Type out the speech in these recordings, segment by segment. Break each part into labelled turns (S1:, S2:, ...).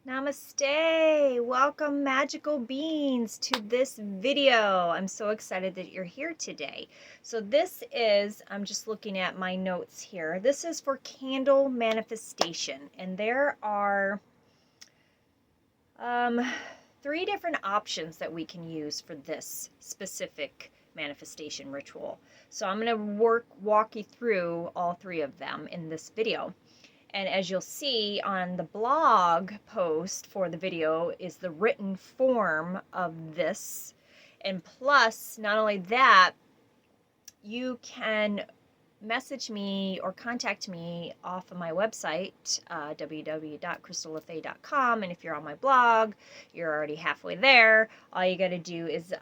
S1: Namaste. Welcome, magical beings, to this video. I'm so excited that you're here today. So I'm just looking at my notes here. This is for candle manifestation, and there are 3 different options that we can use for this specific manifestation ritual. So I'm going to walk you through all 3 of them in this video. And as you'll see on the blog post for the video is the written form of this. And plus, not only that, you can message me or contact me off of my website, www.crystallafay.com. And if you're on my blog, you're already halfway there. All you got to do is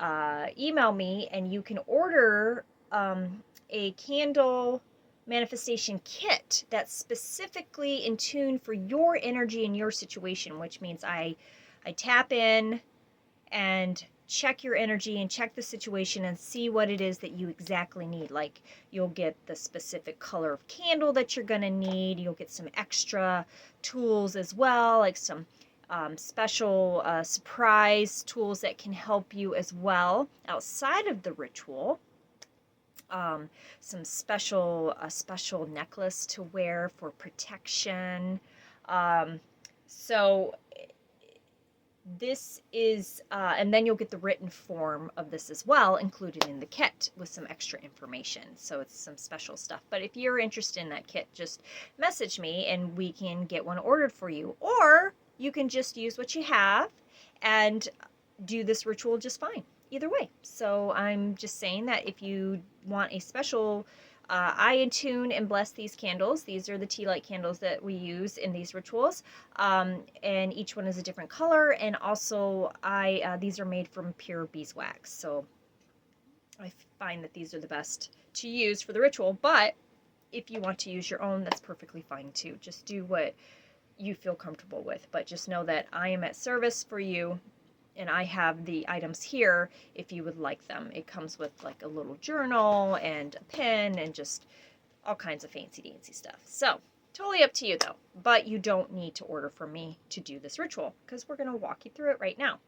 S1: email me, and you can order a candle manifestation kit that's specifically in tune for your energy and your situation, which means I tap in and check your energy and check the situation and see what it is that you exactly need. Like, you'll get the specific color of candle that you're gonna need. You'll get some extra tools as well, like some special surprise tools that can help you as well outside of the ritual. Some special necklace to wear for protection. So this is, and then you'll get the written form of this as well, included in the kit with some extra information. So it's some special stuff. But if you're interested in that kit, just message me and we can get one ordered for you. Or you can just use what you have and do this ritual just fine. Either way. So I'm just saying that if you want a special, I attune and bless these candles. These are the tea light candles that we use in these rituals, and each one is a different color. And also, these are made from pure beeswax, so I find that these are the best to use for the ritual. But if you want to use your own, that's perfectly fine too. Just do what you feel comfortable with. But just know that I am at service for you. And I have the items here if you would like them. It comes with like a little journal and a pen and just all kinds of fancy dancy stuff. So totally up to you though. But you don't need to order from me to do this ritual because we're going to walk you through it right now.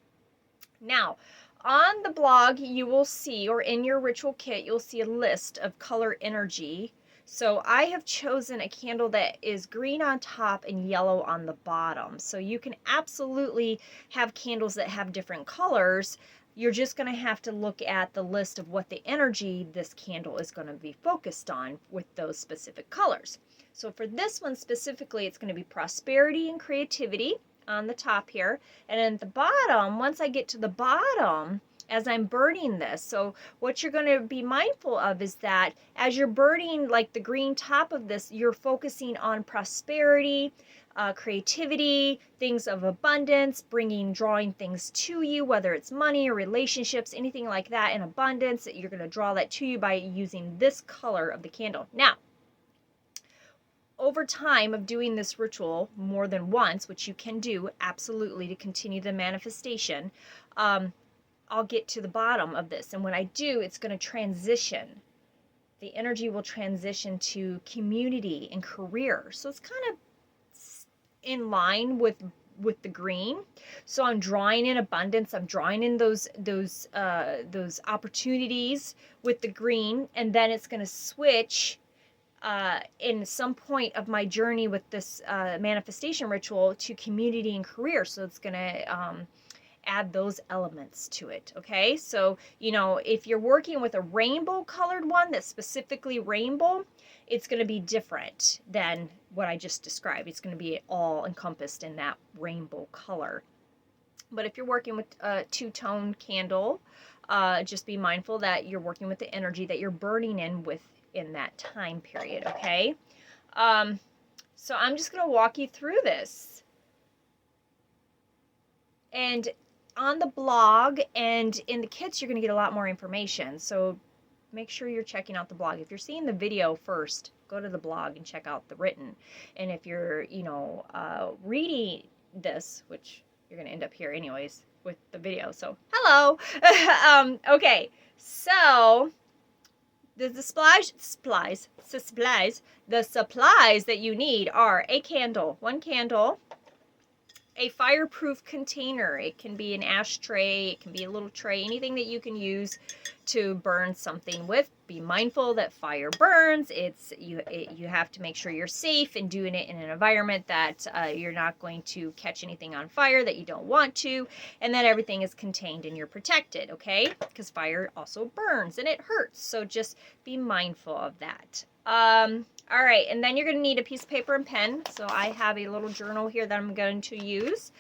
S1: Now, on the blog you will see, or in your ritual kit, you'll see a list of color energy. So I have chosen a candle that is green on top and yellow on the bottom. So you can absolutely have candles that have different colors. You're just going to have to look at the list of what the energy this candle is going to be focused on with those specific colors. So for this one specifically, it's going to be prosperity and creativity on the top here. And at the bottom, once I get to the bottom, as I'm burning this. So what you're going to be mindful of is that as you're burning like the green top of this, you're focusing on prosperity, creativity, things of abundance, drawing things to you, whether it's money or relationships, anything like that in abundance, that you're going to draw that to you by using this color of the candle. Now, over time of doing this ritual more than once, which you can do absolutely to continue the manifestation, I'll get to the bottom of this. And when I do, it's going to transition. The energy will transition to community and career. So it's kind of in line with the green. So I'm drawing in abundance. I'm drawing in those opportunities with the green. And then it's going to switch in some point of my journey with this manifestation ritual to community and career. So it's going to add those elements to it. Okay, so if you're working with a rainbow colored one that's specifically rainbow, it's going to be different than what I just described. It's going to be all encompassed in that rainbow color. But if you're working with a two-tone candle, just be mindful that you're working with the energy that you're burning in that time period. Okay, so I'm just going to walk you through this. And on the blog and in the kits, you're going to get a lot more information. So make sure you're checking out the blog. If you're seeing the video first, go to the blog and check out the written. And if you're, reading this, which you're going to end up here anyways with the video. So hello. Okay. So the supplies that you need are a candle, one candle, a fireproof container. It can be an ashtray, it can be a little tray, anything that you can use to burn something with. Be mindful that fire burns. You have to make sure you're safe and doing it in an environment that you're not going to catch anything on fire that you don't want to, and that everything is contained and you're protected, okay? Because fire also burns and it hurts, so just be mindful of that. All right, and then you're going to need a piece of paper and pen. So I have a little journal here that I'm going to use.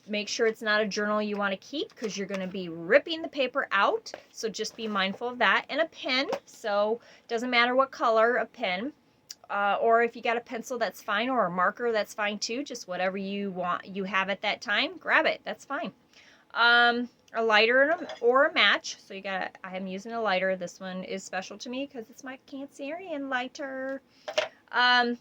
S1: Make sure it's not a journal you want to keep because you're going to be ripping the paper out. So just be mindful of that. And a pen. So it doesn't matter what color, a pen. Or if you got a pencil, that's fine. Or a marker, that's fine too. Just whatever you have at that time, grab it. That's fine. A lighter or a match. So I am using a lighter. This one is special to me because it's my Cancerian lighter. And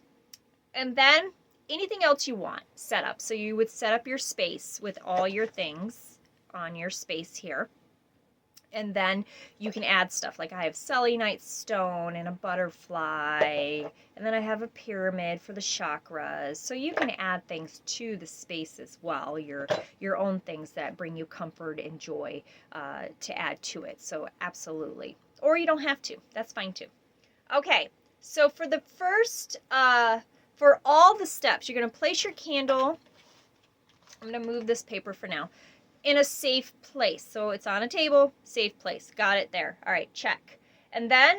S1: then anything else you want set up. So you would set up your space with all your things on your space here. And then you can add stuff. Like I have selenite stone and a butterfly. And then I have a pyramid for the chakras. So you can add things to the space as well. Your own things that bring you comfort and joy to add to it. So absolutely. Or you don't have to. That's fine too. Okay. So for the first, for all the steps, you're going to place your candle. I'm going to move this paper for now. In a safe place. So it's on a table, safe place. Got it there. All right, check. And then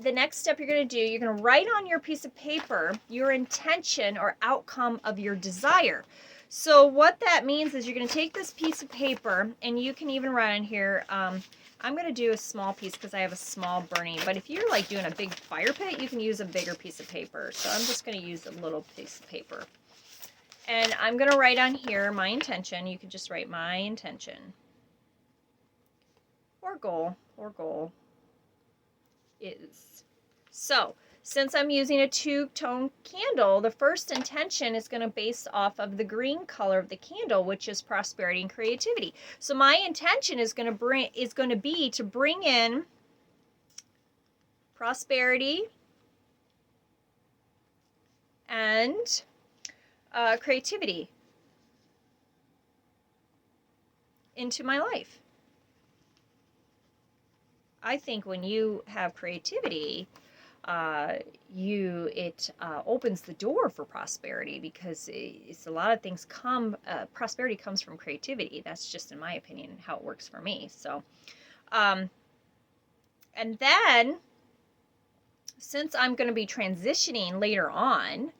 S1: the next step you're going to do, you're going to write on your piece of paper your intention or outcome of your desire. So what that means is you're going to take this piece of paper, and you can even write on here, I'm going to do a small piece because I have a small burning, but if you're like doing a big fire pit, you can use a bigger piece of paper. So I'm just going to use a little piece of paper. And I'm going to write on here my intention. You can just write my intention. Or goal is. So, since I'm using a two-tone candle, the first intention is going to base off of the green color of the candle, which is prosperity and creativity. So my intention is going to be to bring in prosperity and creativity into my life. I think when you have creativity, it opens the door for prosperity, because it's a lot of things prosperity comes from creativity. That's just, in my opinion, how it works for me. So, and then since I'm going to be transitioning later on,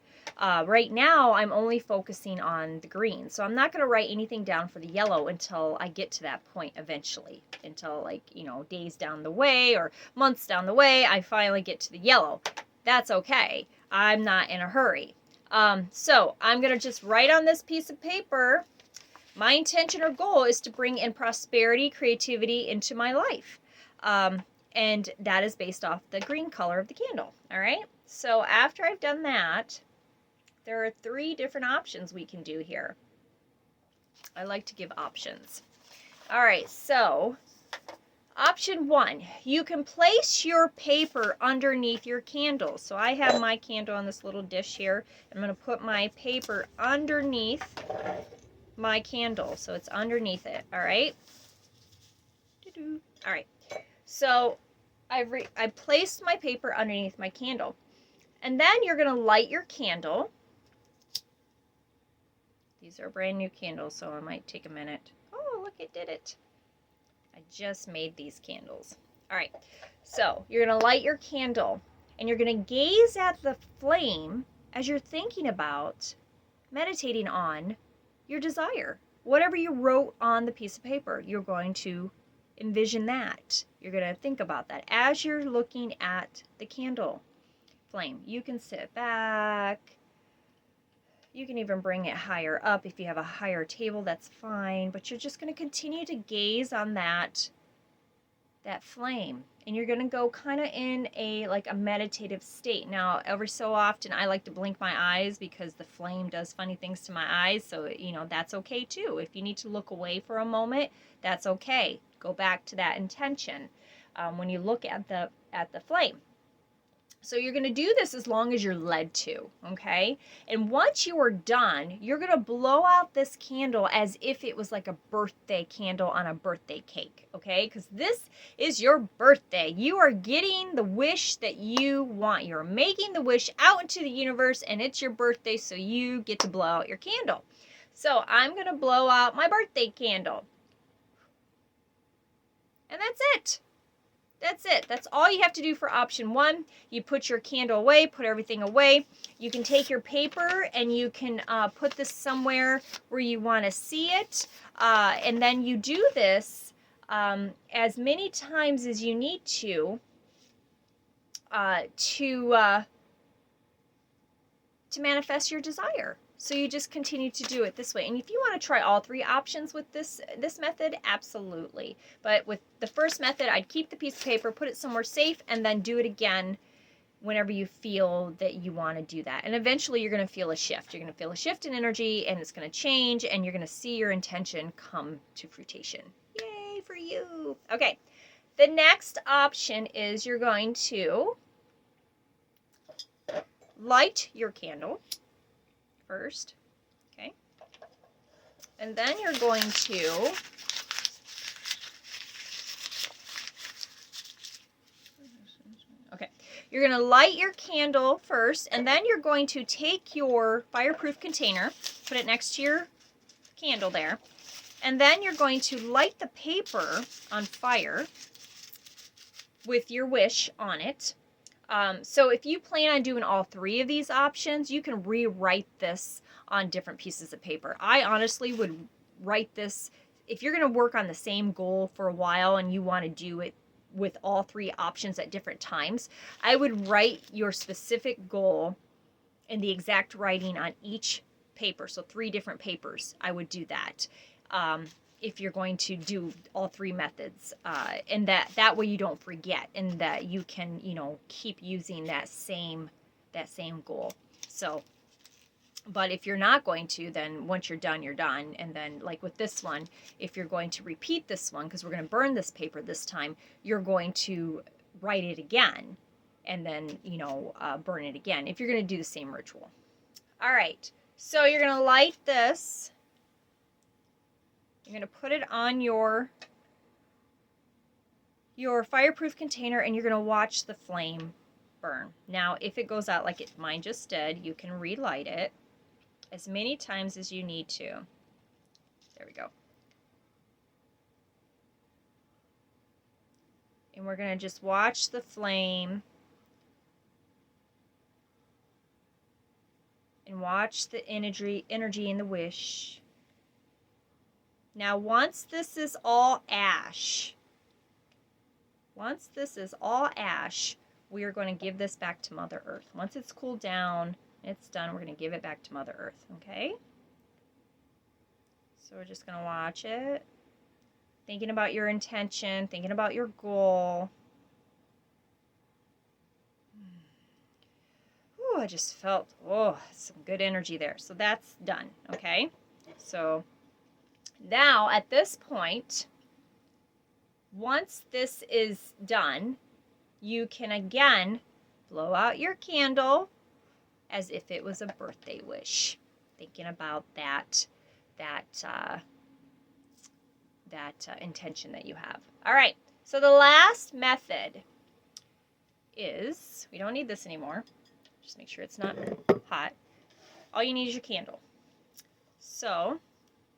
S1: right now I'm only focusing on the green. So I'm not going to write anything down for the yellow until I get to that point eventually. Until, like, days down the way or months down the way, I finally get to the yellow. That's okay. I'm not in a hurry. So I'm going to just write on this piece of paper, my intention or goal is to bring in prosperity, creativity into my life. And that is based off the green color of the candle. All right. So after I've done that, there are 3 different options we can do here. I like to give options. All right. So option 1, you can place your paper underneath your candle. So I have my candle on this little dish here. I'm going to put my paper underneath my candle. So it's underneath it. All right. All right. So I placed my paper underneath my candle. And then you're going to light your candle. These are brand new candles, so it might take a minute. Oh, look, it did it. I just made these candles. All right. So you're going to light your candle, and you're going to gaze at the flame as you're thinking about, meditating on your desire. Whatever you wrote on the piece of paper, you're going to envision that. You're going to think about that as you're looking at the candle flame. You can sit back. You can even bring it higher up. If you have a higher table, that's fine. But you're just going to continue to gaze on that flame. And you're going to go kind of in a meditative state. Now, every so often, I like to blink my eyes because the flame does funny things to my eyes. So, that's okay too. If you need to look away for a moment, that's okay. Go back to that intention when you look at the flame. So you're going to do this as long as you're led to, okay? And once you are done, you're going to blow out this candle as if it was like a birthday candle on a birthday cake, okay? Because this is your birthday. You are getting the wish that you want. You're making the wish out into the universe, and it's your birthday, so you get to blow out your candle. So I'm going to blow out my birthday candle. And that's it. That's it. That's all you have to do for option 1. You put your candle away, put everything away. You can take your paper and you can put this somewhere where you want to see it. And then you do this as many times as you need to manifest your desire. So you just continue to do it this way. And if you want to try all 3 options with this method, absolutely. But with the first method, I'd keep the piece of paper, put it somewhere safe, and then do it again whenever you feel that you want to do that. And eventually you're going to feel a shift. You're going to feel a shift in energy, and it's going to change, and you're going to see your intention come to fruition. Yay for you. Okay. The next option is you're going to light your candle first, okay? And then you're going to you're going to light your candle first, and then you're going to take your fireproof container, put it next to your candle there, and then you're going to light the paper on fire with your wish on it. So if you plan on doing all 3 of these options, you can rewrite this on different pieces of paper. I honestly would write this, if you're going to work on the same goal for a while and you want to do it with all 3 options at different times, I would write your specific goal in the exact writing on each paper. So 3 different papers, I would do that. If you're going to do all 3 methods, and that way you don't forget, and that you can, keep using that same goal. So, but if you're not going to, then once you're done, you're done. And then like with this one, if you're going to repeat this one, because we're going to burn this paper this time, you're going to write it again, and then, burn it again, if you're going to do the same ritual. All right, so you're going to light this. You're going to put it on your fireproof container, and you're going to watch the flame burn. Now, if it goes out like mine just did, you can relight it as many times as you need to. There we go. And we're going to just watch the flame and watch the energy in the wish. Now, once this is all ash, we are going to give this back to Mother Earth. Once it's cooled down, it's done, we're going to give it back to Mother Earth, okay? So we're just going to watch it, thinking about your intention, thinking about your goal. Ooh, I just felt, some good energy there. So that's done, okay? So now, at this point, once this is done, you can again blow out your candle as if it was a birthday wish, thinking about that intention that you have. All right, so the last method is, we don't need this anymore. Just make sure it's not hot. All you need is your candle. So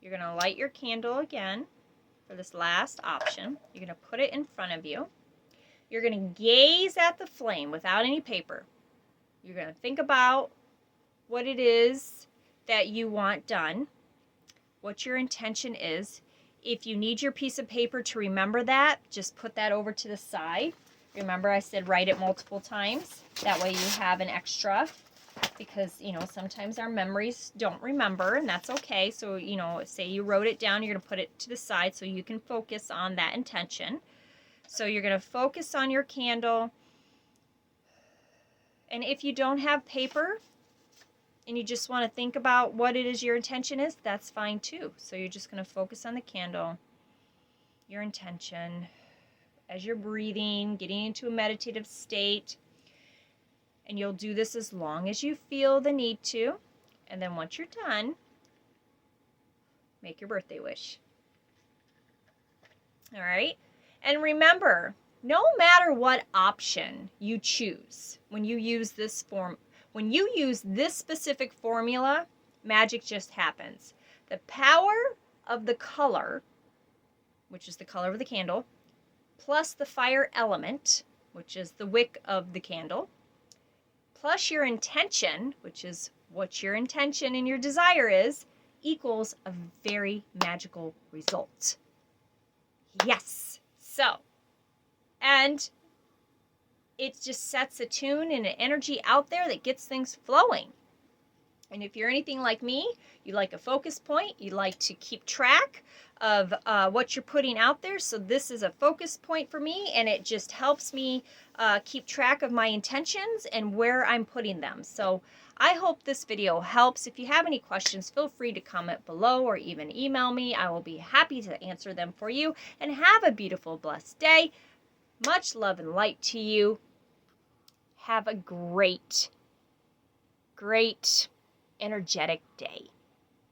S1: you're going to light your candle again for this last option. You're going to put it in front of you. You're going to gaze at the flame without any paper. You're going to think about what it is that you want done, what your intention is. If you need your piece of paper to remember that, just put that over to the side. Remember, I said write it multiple times. That way you have an extra, because, sometimes our memories don't remember, and that's okay. So, say you wrote it down, you're going to put it to the side so you can focus on that intention. So you're going to focus on your candle. And if you don't have paper and you just want to think about what it is your intention is, that's fine too. So you're just going to focus on the candle, your intention, as you're breathing, getting into a meditative state. And you'll do this as long as you feel the need to. And then once you're done, make your birthday wish. All right? And remember, no matter what option you choose, when you use this specific formula, magic just happens. The power of the color, which is the color of the candle, plus the fire element, which is the wick of the candle, plus your intention, which is what your intention and your desire is, equals a very magical result. Yes. So, and it just sets a tune and an energy out there that gets things flowing. And if you're anything like me, you like a focus point, you like to keep track of what you're putting out there. So this is a focus point for me, and it just helps me keep track of my intentions and where I'm putting them. So I hope this video helps. If you have any questions, feel free to comment below or even email me. I will be happy to answer them for you. And have a beautiful, blessed day. Much love and light to you. Have a great, great, energetic day.